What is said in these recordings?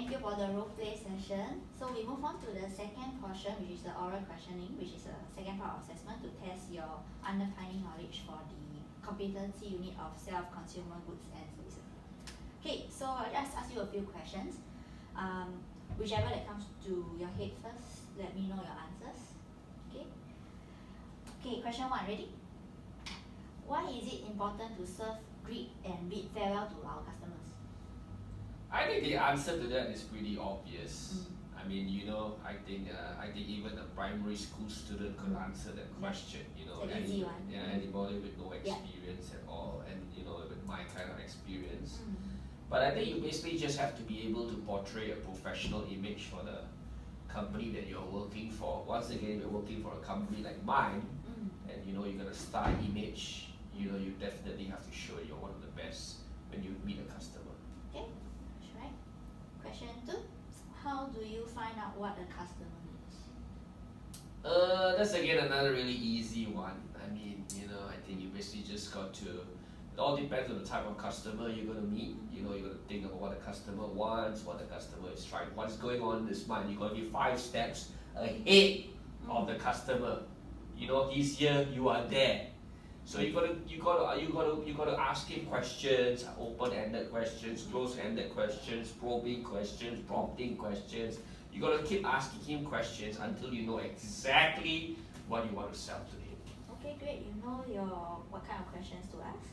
thank you for the role play session. So we move on to the second portion, which is the oral questioning, which is the second part of assessment to test your underlying knowledge for the competency unit of self-consumer goods and services. Okay, so I'll just ask you a few questions. Whichever that comes to your head first, let me know your answers. Okay. Okay, question 1, ready? Why is it important to serve, greet, and bid farewell to our customers? I think the answer to that is pretty obvious. I mean, I think even a primary school student could answer that question. An easy one. Anybody with no experience at all, and with my kind of experience. But I think you basically just have to be able to portray a professional image for the company that you're working for. Once again, you're working for a company like mine, and you're gonna star image. You definitely have to show you're one of the best when you meet a customer. Okay. Question 2, how do you find out what a customer needs? That's again another really easy one. I mean, I think you basically just got to, it all depends on the type of customer you're going to meet. You're going to think about what the customer wants, what the customer is trying, what's going on in this mind. You're going to be 5 steps ahead of the customer. He's here, you are there. So you gotta ask him questions, open-ended questions, closed-ended questions, probing questions, prompting questions. You gotta keep asking him questions until you know exactly what you want to sell to him. Okay, great. You know what kind of questions to ask.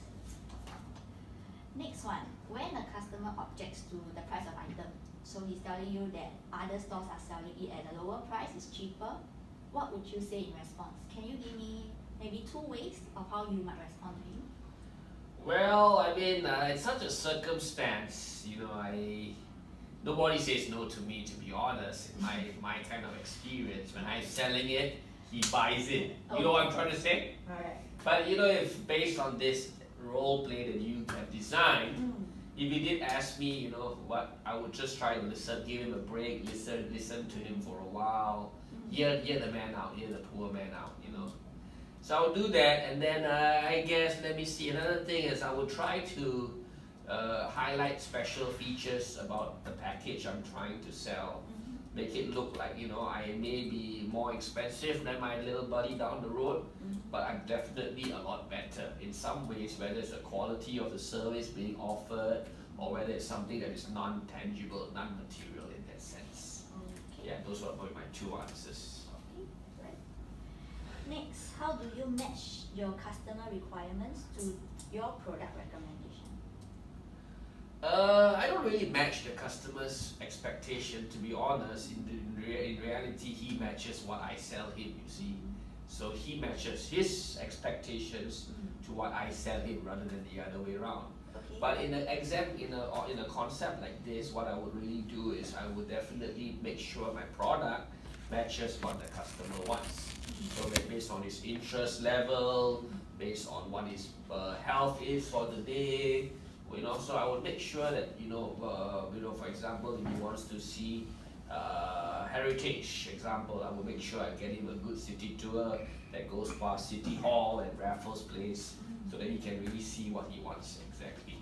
Next one, when a customer objects to the price of item, so he's telling you that other stores are selling it at a lower price, it's cheaper, what would you say in response? Can you give me maybe 2 ways of how you might respond to him? Well, I mean, it's such a circumstance, nobody says no to me, to be honest. In my kind of experience, when I'm selling it, he buys it. You know what I'm trying to say? Right. But if based on this role play that you have designed, if he did ask me, what, I would just try to listen, give him a break, listen to him for a while, hear the man out, hear the poor man out, So I would do that, and then I guess, let me see, another thing is I would try to highlight special features about the package I'm trying to sell. Make it look like, I may be more expensive than my little buddy down the road, but I'm definitely a lot better in some ways, whether it's the quality of the service being offered, or whether it's something that is non-tangible, non-material in that sense. Okay. Yeah, those were my 2 answers. Next, how do you match your customer requirements to your product recommendation? I don't really match the customer's expectation, to be honest. In reality, he matches what I sell him, you see. So he matches his expectations to what I sell him rather than the other way around. Okay. But in a concept like this, what I would really do is I would definitely make sure my product matches what the customer wants. So that based on his interest level, based on what his health is for the day, so I would make sure that for example, if he wants to see heritage example, I would make sure I get him a good city tour that goes past City Hall and Raffles Place, so that he can really see what he wants exactly.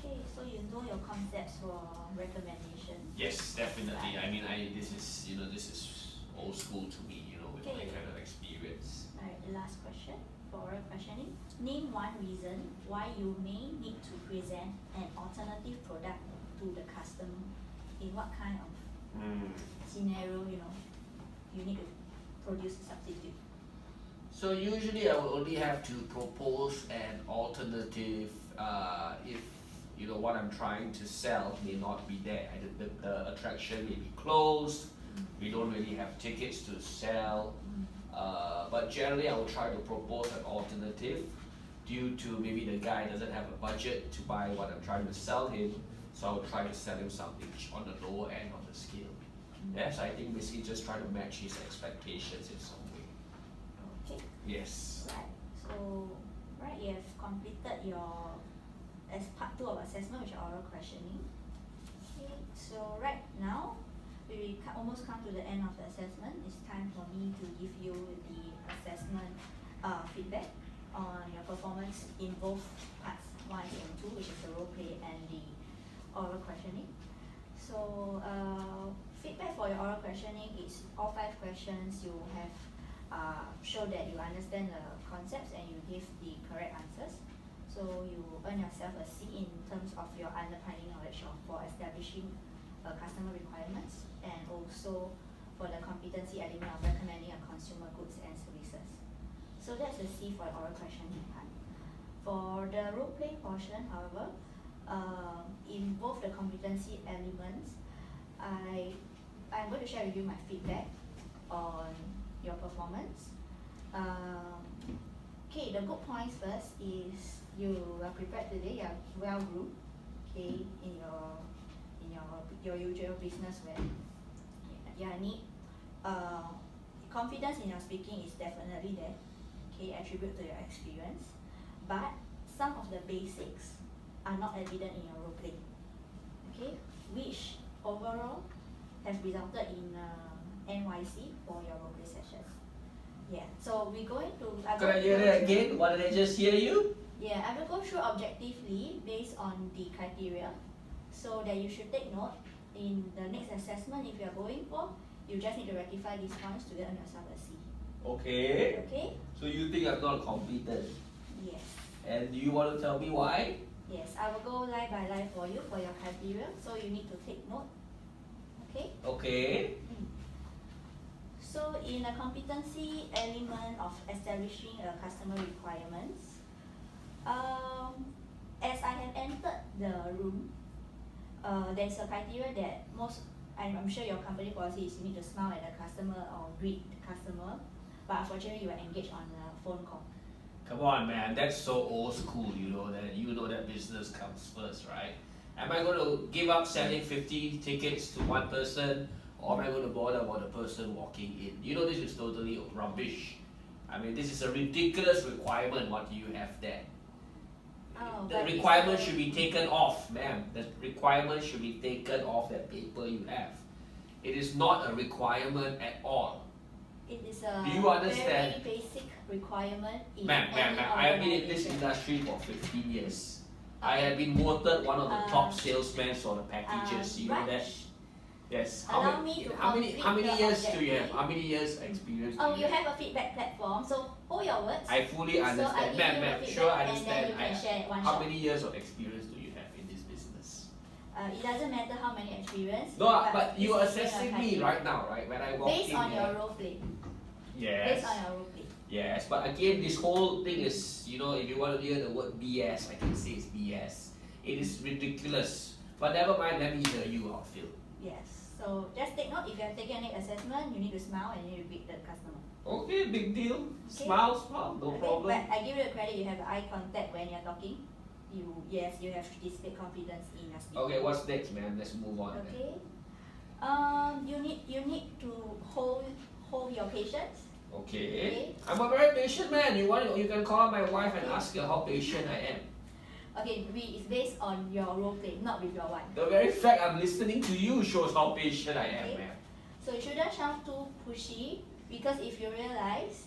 Okay, so you know your concepts for recommendation. Yes, definitely. I mean, this is old school to me, with my kind of experience. Alright, the last question for oral questioning. Name 1 reason why you may need to present an alternative product to the customer. In what kind of scenario, you need to produce a substitute? So usually I will only have to propose an alternative if what I'm trying to sell may not be there. The attraction may be closed. We don't really have tickets to sell, but generally I will try to propose an alternative due to maybe the guy doesn't have a budget to buy what I'm trying to sell him, so I will try to sell him something on the lower end of the scale. Yes, I think basically just try to match his expectations in some way. Okay. Yes. Right. So, you have completed your as part 2 of assessment, which is oral questioning. Okay. So right now, we almost come to the end of the assessment. It's time for me to give you the assessment feedback on your performance in both parts 1 and 2, which is the role play and the oral questioning. So feedback for your oral questioning is all 5 questions you have show that you understand the concepts and you give the correct answers. So you earn yourself a C in terms of your underlying knowledge for establishing customer requirements and also for the competency element of recommending a consumer goods and services. So that's the C for the oral questioning part. For the role play portion, however, in both the competency elements, I'm going to share with you my feedback on your performance. Okay, the good points first is you are prepared today, you are well groomed, okay, in your usual business wear. Yeah, need confidence in your speaking is definitely there, okay, attribute to your experience, but some of the basics are not evident in your role play, okay, which overall have resulted in NYC for your role play session. Yeah, so we're going to. Can I hear that again? What did I just hear you? Yeah, I will go through objectively based on the criteria, so that you should take note in the next assessment. If you are going for, you just need to rectify these points to earn yourself a C. Okay. Okay. So you think I'm not competent? Yes. And do you want to tell me why? Yes, I will go line by line for you for your criteria, so you need to take note. Okay. Okay. So in the competency element of establishing a customer requirements, as I have entered the room, there's a criteria that I'm sure your company policy is you need to smile at the customer or greet the customer, but unfortunately you are engaged on a phone call. Come on, man, that's so old school, you know that business comes first, right? Am I going to give up selling 50 tickets to one person, or am I going to bother about the person walking in? You know, this is totally rubbish. I mean, this is a ridiculous requirement. What do you have there? Oh, the requirement should be taken off, ma'am. The requirement should be taken off that paper you have. It is not a requirement at all. It is a Do you understand? very basic requirement in Ma'am, any I have been in this organization. industry for 15 years. I have been voted one of the top salesmen for the packages. You know that? Raj, Yes. allow me to how many complete the years do you have? objective. How many years experience do Oh, you you have a feedback platform, so hold your words. I fully understand. So I give Ma'am, you the ma'am, feedback sure I and then understand. you can share it one How shot. many years of experience do you have in this business? It doesn't matter how many experience. No, but you are it's within a assessing me criteria. right now, right? When I walk in Based on here. your role play. Yes. Based on your role play. Yes, but again, this whole thing is, you know, if you want to hear the word BS, I can say it's BS. It is ridiculous. But never mind, let me hear you out, Phil. Yes. So just take note, if you are taking an assessment, you need to smile and you need to greet the customer. Okay, big deal. Okay. Smile, no Okay, problem. but I give you the credit, you have eye contact when you're talking. You have displayed confidence in your speaking. Okay, what's next, man? Let's move on. Okay. You need to hold your patience. Okay. I'm a very patient man. You can call my wife and ask her how patient I am. Okay, it's based on your role play, not with your wife. The very fact I'm listening to you shows how patient I am, Okay. man. So you shouldn't sound too pushy, because if you realize,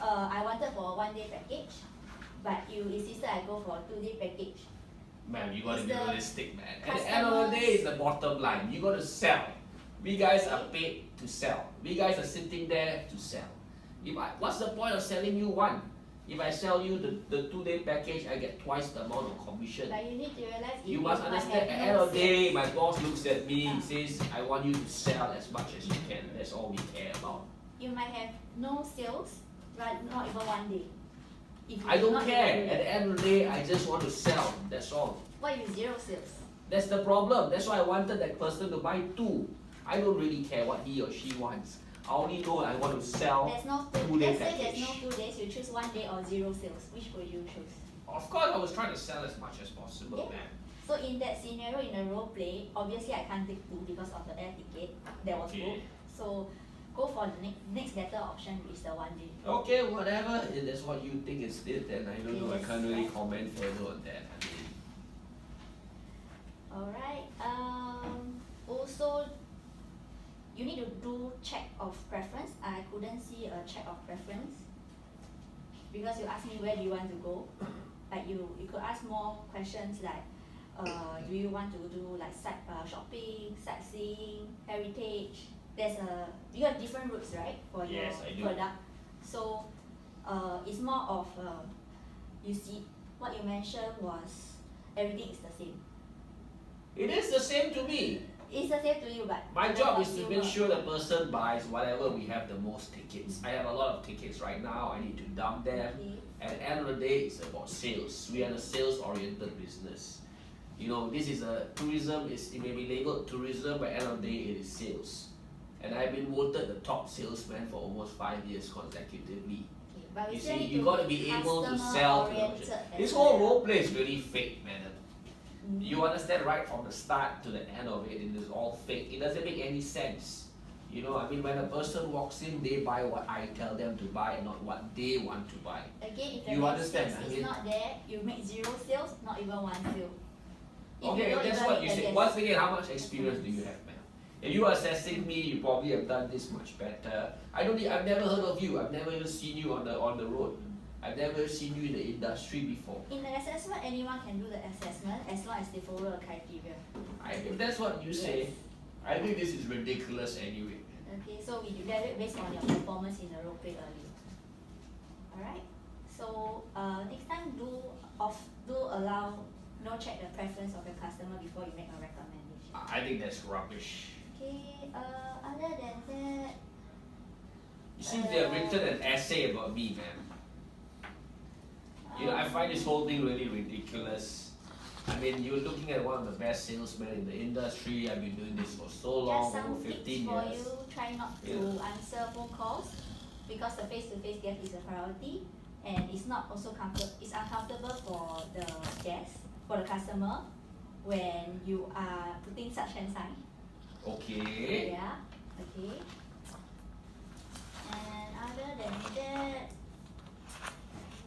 I wanted for a 1-day package, but you insisted I go for a 2-day package. Man, you gotta It's be the realistic, man. At the end of the day, it's the bottom line. You gotta sell. We guys are paid to sell. We guys are sitting there to sell. What's the point of selling you one? If I sell you the 2-day package, I get twice the amount of commission. But you need to realize You must understand, at the end of the day, my boss looks at me and says, I want you to sell as much as you can. That's all we care about. You might have no sales, but not even 1 day. If you I don't not care. even At the end of the day, I just want to sell. That's all. What if 0 sales? That's the problem. That's why I wanted that person to buy 2. I don't really care what he or she wants. I only know I want to sell. There's no 2-day let's say there's package. no 2 days, you choose 1 day or 0 sales. Which will you choose? Of course, I was trying to sell as much as possible, Yeah. man. So in that scenario, in the role play, obviously I can't take 2 because of the air ticket that was Okay. booked. So go for the next better option, which is the 1 day. Okay, whatever. If that's what you think is it, then I don't know. I Yes, can't really right. comment further on that. I mean, Alright. Also, you need to do check of preference. I couldn't see a check of preference because you asked me where do you want to go. Like you could ask more questions like, do you want to do like shopping, sightseeing, heritage? You have different routes, right, for Yes, I do. your product. So it's more of you see what you mentioned was everything is the same. It is the same to me. It's the same to you, but My the job is to consumer- make sure the person buys whatever we have the most tickets. I have a lot of tickets right now. I need to dump them. Okay. At the end of the day, it's about sales. We are a sales-oriented business. You know, this is a tourism. It may be labeled tourism, but at the end of the day, it is sales. And I've been voted the top salesman for almost 5 years consecutively. Okay, but we You still see, need you to gotta be able to sell to the customer-oriented merchant. as This whole well. role play is really fake, man. Mhm. You understand right from the start to the end of it, it is all fake. It doesn't make any sense. You know, I mean, when a person walks in, they buy what I tell them to buy and not what they want to buy. Again, if the You next understand, sales I is mean- not there, you make 0 sales, not even 1 sale. If Okay, you don't that's even what make you the say. guess. Once again, how much experience do you have, man? If you are assessing me, you probably have done this much better. I've never heard of you. I've never even seen you on the road. I've never seen you in the industry before. In the assessment, anyone can do the assessment as long as they follow the criteria. If that's what you say, Yes. I think this is ridiculous anyway. Okay, so we evaluate based on your performance in the role play earlier. Alright, so next time do allow check the preference of your customer before you make a recommendation. I think that's rubbish. Okay, other than that, It seems they have written an essay about me, man. You know, I find this whole thing really ridiculous. I mean, you're looking at one of the best salesmen in the industry. I've been doing this for so long, just some over tips 15 for years. you. Try not to answer phone calls because the face-to-face guest is a priority, and it's not also it's uncomfortable for the guest, for the customer, when you are putting such hand sign. Okay. Yeah. Okay. And other than that,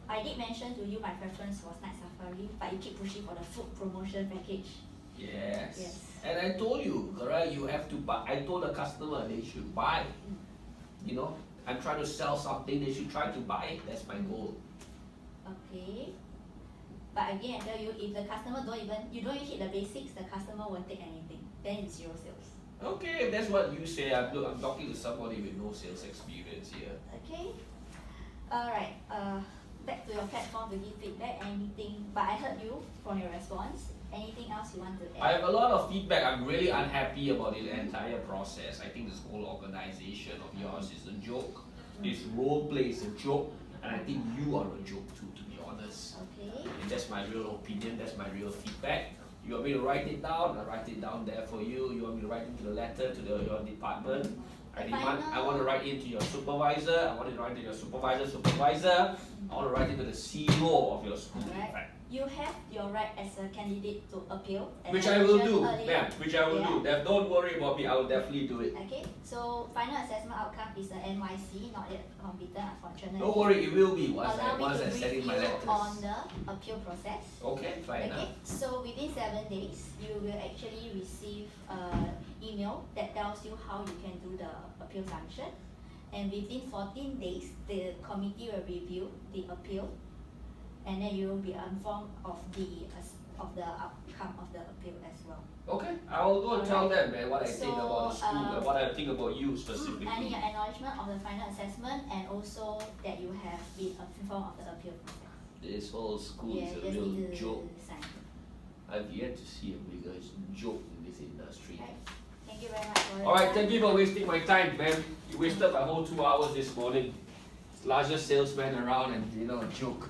I did mention to you my preference was night safari, but you keep pushing for the food promotion package. Yes. Yes. And I told you, correct? You have to buy. I told the customer they should buy. You know, I'm trying to sell something. They should try to buy it. That's my goal. Okay. But again, I tell you, if the customer you don't hit the basics, the customer won't take anything. Then it's 0 sales. Okay, if that's what you say. I'm talking to somebody with no sales experience here. Okay. Alright. Back to your platform to give feedback. Anything? But I heard you from your response. Anything else you want to I add? have a lot of feedback. I'm really unhappy about the entire process. I think this whole organization of yours is a joke. This role play is a joke, and I think you are a joke too, to be honest. Okay. And that's my real opinion. That's my real feedback. You want me to write it down? I'll write it down there for you. You want me to write into the letter to your department? I want to write into your supervisor. I want to write into your supervisor. I want to write into the CEO of your school. In Alright. fact. You have your right as a candidate to appeal. as Which I I will mentioned do, earlier. ma'am. Which I will Yeah. do. Don't worry about me. I will definitely do it. Okay, so final assessment outcome is a NYC, not yet completed, unfortunately. Don't worry, it will be once Allow me I to send in my brief you letters. on the appeal process. Okay, fine. Okay, so within 7 days, you will actually receive an email that tells you how you can do the appeal function. And within 14 days, the committee will review the appeal, and then you will be informed of the outcome of the appeal as well. Okay, I will go and tell them, man, what I think about the So, school and what I think about you specifically. I need your acknowledgement of the final assessment and also that you have been informed of the appeal process. This whole school Yeah, is a you just real need to joke. sign. I've yet to see a bigger joke in this industry. Right. Thank you very much for your Alright, time. thank you for wasting my time, man. You wasted my whole 2 hours this morning. Largest salesman around and a joke.